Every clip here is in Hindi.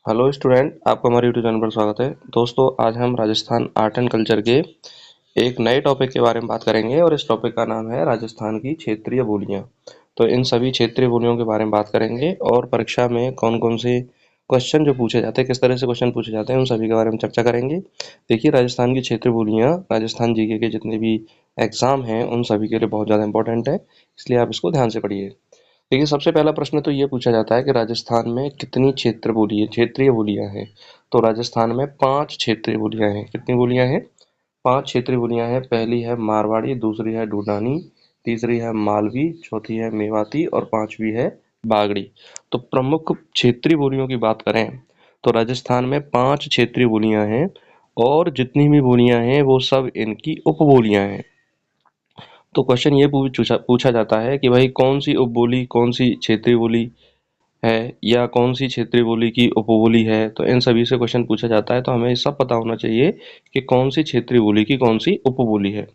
हेलो स्टूडेंट, आपका हमारे यूट्यूब चैनल पर स्वागत है। दोस्तों, आज हम राजस्थान आर्ट एंड कल्चर के एक नए टॉपिक के बारे में बात करेंगे और इस टॉपिक का नाम है राजस्थान की क्षेत्रीय बोलियां। तो इन सभी क्षेत्रीय बोलियों के बारे में बात करेंगे और परीक्षा में कौन कौन से क्वेश्चन जो पूछे जाते हैं, किस तरह से क्वेश्चन पूछे जाते हैं, उन सभी के बारे में चर्चा करेंगे। देखिए, राजस्थान की क्षेत्रीय बोलियां राजस्थान जीके के जितने भी एग्जाम हैं उन सभी के लिए बहुत ज़्यादा इंपॉर्टेंट है, इसलिए आप इसको ध्यान से पढ़िए। देखिए, सबसे पहला प्रश्न तो ये पूछा जाता है कि राजस्थान में कितनी क्षेत्रीय बोलियां हैं। तो राजस्थान में 5 क्षेत्रीय बोलियां हैं। कितनी बोलियां हैं? 5 क्षेत्रीय बोलियां हैं। पहली है मारवाड़ी, दूसरी है ढूंढानी, तीसरी है मालवी, चौथी है मेवाती और पांचवी है बागड़ी। तो प्रमुख क्षेत्रीय बोलियों की बात करें तो राजस्थान में 5 क्षेत्रीय बोलियां हैं और जितनी भी बोलियां हैं वो सब इनकी उपबोलियां हैं। तो क्वेश्चन ये पूछा पूछा जाता है कि भाई कौन सी उपबोली कौन सी क्षेत्रीय बोली है या कौन सी क्षेत्रीय बोली की उपबोली है। तो इन सभी से क्वेश्चन पूछा जाता है, तो हमें सब पता होना चाहिए कि कौन सी क्षेत्रीय बोली की कौन सी उपबोली है।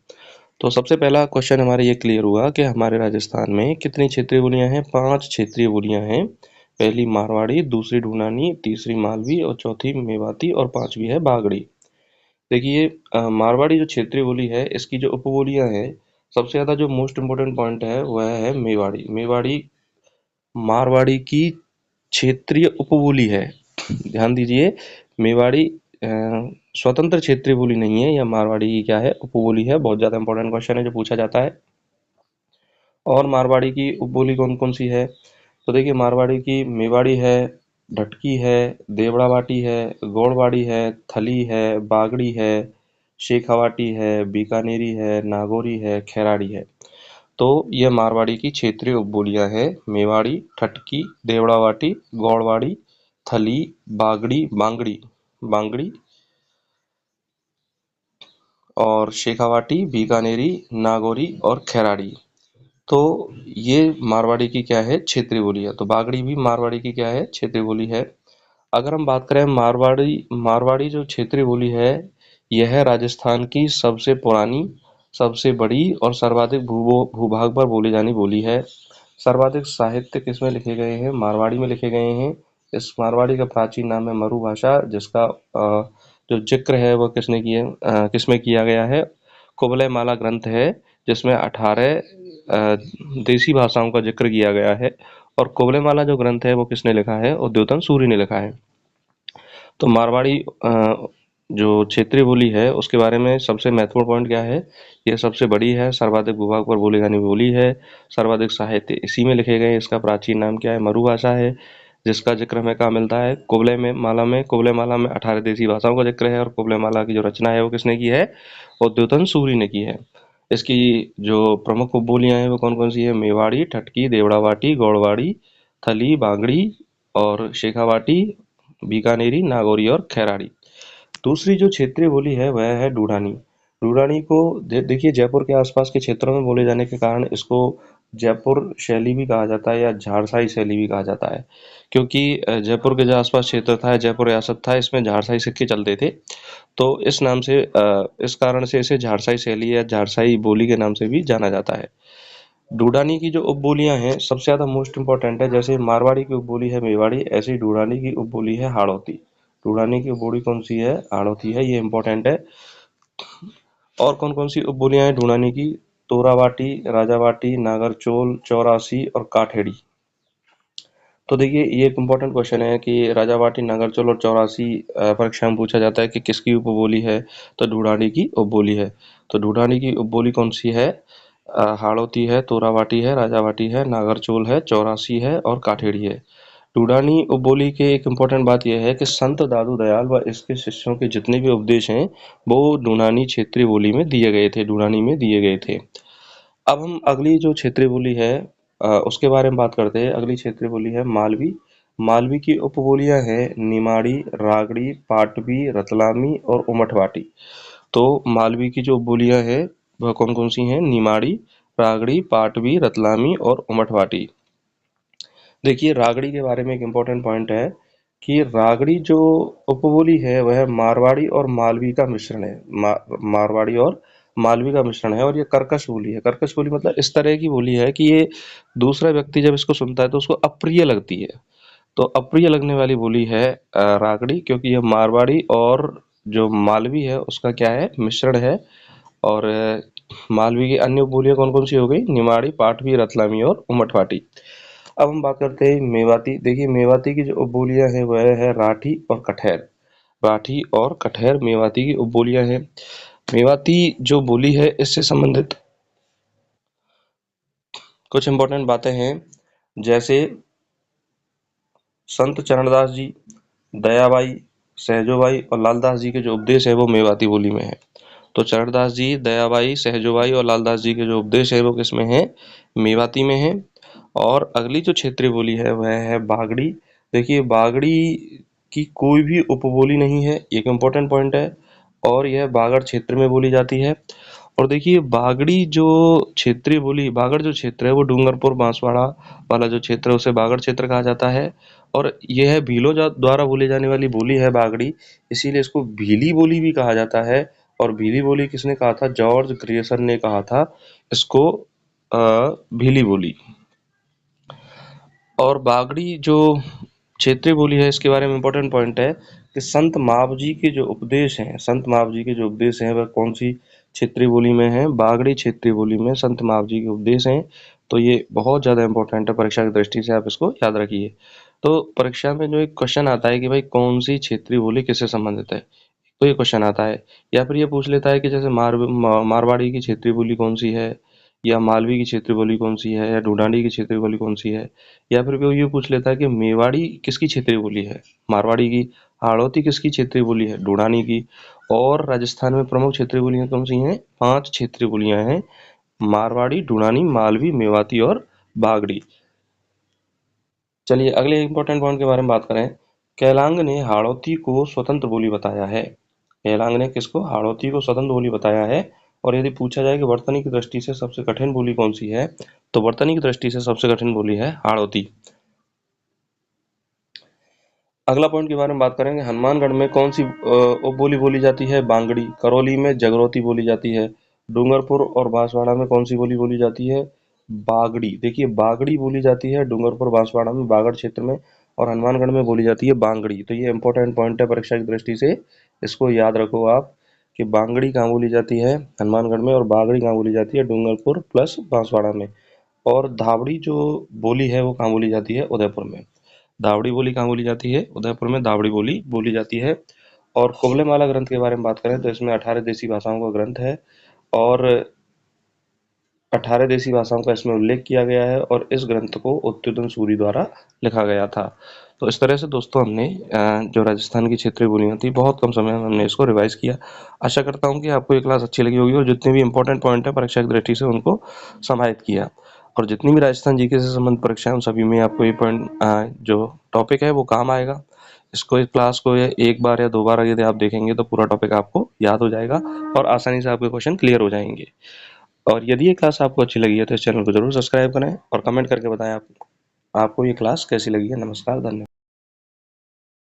तो सबसे पहला क्वेश्चन हमारे ये क्लियर हुआ कि हमारे राजस्थान में कितनी क्षेत्रीय बोलियां हैं? 5 क्षेत्रीय बोलियां हैं। पहली मारवाड़ी, दूसरी ढूंढानी, तीसरी मालवी और चौथी मेवाती और पांचवी है बागड़ी। देखिए, मारवाड़ी जो क्षेत्रीय बोली है इसकी जो उपबोलियां हैं, सबसे ज़्यादा जो मोस्ट इम्पोर्टेंट पॉइंट है वह है मेवाड़ी। मेवाड़ी मारवाड़ी की क्षेत्रीय उपबोली है। ध्यान दीजिए, मेवाड़ी अ, स्वतंत्र क्षेत्रीय बोली नहीं है, यह मारवाड़ी की क्या है? उपबोली है। बहुत ज़्यादा इंपॉर्टेंट क्वेश्चन है जो पूछा जाता है। और मारवाड़ी की उपबोली कौन कौन सी है? तो देखिए, मारवाड़ी की मेवाड़ी है, ढटकी है, देवड़ावाटी है, गौड़वाड़ी है, थली है, बागड़ी है, शेखावाटी है, बीकानेरी है, नागौरी है, खैराड़ी है। तो ये मारवाड़ी की क्षेत्रीय उपबोलियां हैं। मेवाड़ी, ठटकी, देवड़ावाटी, गौड़वाड़ी, थली, बागड़ी, बांगड़ी बांगड़ी और शेखावाटी, बीकानेरी, नागौरी और खैराड़ी। तो ये मारवाड़ी की क्या है? क्षेत्रीय बोली है। तो बागड़ी भी मारवाड़ी की क्या है? क्षेत्रीय बोली है। अगर हम बात करें मारवाड़ी मारवाड़ी जो क्षेत्रीय बोली है, यह राजस्थान की सबसे पुरानी, सबसे बड़ी और सर्वाधिक भूभाग पर बोली जानी बोली है। सर्वाधिक साहित्य किसमें लिखे गए हैं? मारवाड़ी में लिखे गए हैं। इस मारवाड़ी का प्राचीन नाम है मरु भाषा, जिसका जो जिक्र है वह किसमें किया गया है? कुवलय माला ग्रंथ है, जिसमें 18 देसी भाषाओं का जिक्र किया गया है। और कुवलय माला जो ग्रंथ है वो किसने लिखा है? उद्योतन सूरी ने लिखा है। तो मारवाड़ी जो क्षेत्रीय बोली है उसके बारे में सबसे महत्वपूर्ण पॉइंट क्या है? ये सबसे बड़ी है, सर्वाधिक भूभाग पर बोली जाने वाली बोली है, सर्वाधिक साहित्य इसी में लिखे गए हैं। इसका प्राचीन नाम क्या है? मरु भाषा है, जिसका जिक्र हमें कहाँ मिलता है? कुवलय माला में 18 देसी भाषाओं का जिक्र है और कुवलय माला की जो रचना है वो किसने की है? उद्योतन सूरी ने की है। इसकी जो प्रमुख उपबोलियां हैं वो कौन कौन सी है? मेवाड़ी, ठटकी, देवड़ावाटी, गौड़वाड़ी, थली, बांगड़ी और शेखावाटी, बीकानेरी, नागौरी और खैराड़ी। दूसरी जो क्षेत्रीय बोली है वह है ढूंढानी। ढूंढानी को देखिए, जयपुर के आसपास के क्षेत्रों में बोले जाने के कारण इसको जयपुर शैली भी कहा जाता है या झारसाई शैली भी कहा जाता है, क्योंकि जयपुर के जो आसपास क्षेत्र था, जयपुर रियासत था, इसमें झारसाई सिक्के चलते थे। तो इस कारण से इसे झारसाई शैली या झारसाई बोली के नाम से भी जाना जाता है। ढूंढानी की जो उपबोलियां हैं सबसे ज्यादा मोस्ट इंपॉर्टेंट है। जैसे मारवाड़ी की उपबोली है मेवाड़ी, ऐसे ही ढूंढानी की उपबोली है हाड़ौती। ढूंढानी की उपबोली कौन सी है? हाड़ौती है, ये इंपॉर्टेंट है। और कौन कौन सी उपबोलियां हैं ढूंढानी की? तोरावाटी, राजावाटी, नागरचोल, चौरासी और काठेड़ी। तो देखिए, ये एक इम्पोर्टेंट क्वेश्चन है कि राजावाटी, नागरचोल और चौरासी परीक्षा में पूछा जाता है कि किसकी उपबोली है? तो ढूंढानी की उपबोली है। तो ढूंढानी की उपबोली कौन सी है? हाड़ौती है, तोरावाटी है, राजावाटी है, नागरचोल है, चौरासी है और काठेड़ी है। ढूंढानी उपबोली के एक इम्पोर्टेंट बात यह है कि संत दादू दयाल व इसके शिष्यों के जितने भी उपदेश हैं वो ढूंढानी क्षेत्रीय बोली में दिए गए थे, ढूंढानी में दिए गए थे। अब हम अगली जो क्षेत्रीय बोली है उसके बारे में बात करते हैं। अगली क्षेत्रीय बोली है मालवी। मालवी की उपबोलियां हैं निमाड़ी, रागड़ी, पाटवी, रतलामी और उमठवाटी। तो मालवी की जो बोलियां हैं वह कौन कौन सी हैं? निमाड़ी, रागड़ी, पाटवी, रतलामी और उमठवाटी। देखिए, रागड़ी के बारे में एक इम्पोर्टेंट पॉइंट है कि रागड़ी जो उपबोली है वह मारवाड़ी और मालवी का मिश्रण है। मारवाड़ी और मालवी का मिश्रण है और ये कर्कश बोली है। कर्कश बोली मतलब इस तरह की बोली है कि ये दूसरा व्यक्ति जब इसको सुनता है तो उसको अप्रिय लगती है। तो अप्रिय लगने वाली बोली है रागड़ी, क्योंकि यह मारवाड़ी और जो मालवी है उसका क्या है, मिश्रण है। और मालवी की अन्य बोलियां कौन कौन सी हो गई, निमाड़ी, पाटवी, रतलामी और उमटवाटी। अब हम बात करते हैं मेवाती। देखिए मेवाती की जो उपबोलियां हैं वह है राठी और कठैर। राठी और कठैर मेवाती की उपबोलियां हैं। मेवाती जो बोली है इससे संबंधित कुछ इंपॉर्टेंट बातें हैं, जैसे संत चरणदास जी, दयाबाई, सहजोबाई और लालदास जी के जो उपदेश है वो मेवाती बोली में है। तो चरणदास जी, दयाबाई, सहजोबाई और लालदास जी के जो उपदेश है वो किसमें है, मेवाती में है। और अगली जो क्षेत्रीय बोली है वह है बागड़ी। देखिए बागड़ी की कोई भी उपबोली नहीं है, एक इम्पोर्टेंट पॉइंट है, और यह बागड़ क्षेत्र में बोली जाती है। और देखिए बागड़ी जो क्षेत्रीय बोली, बागड़ जो क्षेत्र है वो डूंगरपुर बांसवाड़ा वाला जो क्षेत्र है उसे बागड़ क्षेत्र कहा जाता है। और यह भीलों द्वारा बोली जाने वाली बोली है बागड़ी, इसीलिए इसको भीली बोली भी कहा जाता है। और भीली बोली किसने कहा था, जॉर्ज ग्रियर्सन ने कहा था इसको भीली बोली। और बागड़ी जो क्षेत्रीय बोली है इसके बारे में इम्पोर्टेंट पॉइंट है कि संत मावजी के जो उपदेश हैं, संत मावजी के जो उपदेश हैं वह कौन सी क्षेत्रीय बोली में है, बागड़ी क्षेत्रीय बोली में संत मावजी के उपदेश हैं। तो ये बहुत ज़्यादा इंपॉर्टेंट है, परीक्षा की दृष्टि से आप इसको याद रखिए। तो परीक्षा में जो एक क्वेश्चन आता है कि भाई कौन सी क्षेत्रीय बोली किससे संबंधित है, तो ये क्वेश्चन आता है। या फिर ये पूछ लेता है कि जैसे मारवाड़ी की क्षेत्रीय बोली कौन सी है, या मालवी की क्षेत्रीय बोली कौन सी है, या ढूंढानी की क्षेत्रीय बोली कौन सी है। या फिर वो ये पूछ लेता है कि मेवाड़ी किसकी क्षेत्रीय बोली है, मारवाड़ी की। हाड़ौती किसकी क्षेत्रीय बोली है, ढूंढानी की। और राजस्थान में प्रमुख क्षेत्रीय बोलियां कौन सी हैं, 5 क्षेत्रीय बोलियां हैं, मारवाड़ी, ढूंढानी, मालवी, मेवाती और बागड़ी। चलिए अगले इंपॉर्टेंट पॉइंट के बारे में बात करें। कैलांग ने हाड़ौती को स्वतंत्र बोली बताया है। कैलांग ने किसको, हाड़ौती को स्वतंत्र बोली बताया है। और यदि पूछा जाए कि वर्तनी की दृष्टि से सबसे कठिन बोली कौन सी है, तो वर्तनी की दृष्टि से सबसे कठिन बोली है हाड़ौती। अगला पॉइंट के बारे में बात करेंगे, हनुमानगढ़ में कौन सी उपबोली बोली जाती है, बांगड़ी। करौली में जगरौती बोली जाती है। डूंगरपुर और बांसवाड़ा में कौन सी बोली बोली जाती है, बागड़ी। देखिए बागड़ी बोली जाती है डूंगरपुर बांसवाड़ा में, बागड़ क्षेत्र में। और हनुमानगढ़ में बोली जाती है बांगड़ी। तो ये इंपॉर्टेंट पॉइंट है परीक्षा की दृष्टि से, इसको याद रखो आप कि बांगड़ी कहाँ बोली जाती है, हनुमानगढ़ में, और बागड़ी कहाँ बोली जाती है, डूंगरपुर प्लस बांसवाड़ा में। और धावड़ी जो बोली है वो कहाँ बोली जाती है, उदयपुर में। दावड़ी बोली कहाँ बोली जाती है, उदयपुर में दावड़ी बोली बोली जाती है। और कुबलेमाला ग्रंथ के बारे में बात करें तो इसमें 18 देसी भाषाओं का ग्रंथ है, और 18 देसी भाषाओं का इसमें उल्लेख किया गया है। और इस ग्रंथ को उत्तोदन सूरी द्वारा लिखा गया था। तो इस तरह से दोस्तों हमने जो राजस्थान की क्षेत्रीय बोलियां थी बहुत कम समय में हमने इसको रिवाइज किया। आशा करता हूँ कि आपको ये क्लास अच्छी लगी होगी और जितने भी इंपॉर्टेंट पॉइंट है परीक्षा की दृष्टि से उनको समाहित किया। और जितनी भी राजस्थान जीके से संबंधित परीक्षाएं उन सभी में आपको ये पॉइंट जो टॉपिक है वो काम आएगा। इसको, इस क्लास को या एक बार या 2 बार यदि आप देखेंगे तो पूरा टॉपिक आपको याद हो जाएगा और आसानी से आपके क्वेश्चन क्लियर हो जाएंगे। और यदि ये क्लास आपको अच्छी लगी है तो इस चैनल को जरूर सब्सक्राइब करें और कमेंट करके बताएं आपको ये क्लास कैसी लगी है। नमस्कार, धन्यवाद।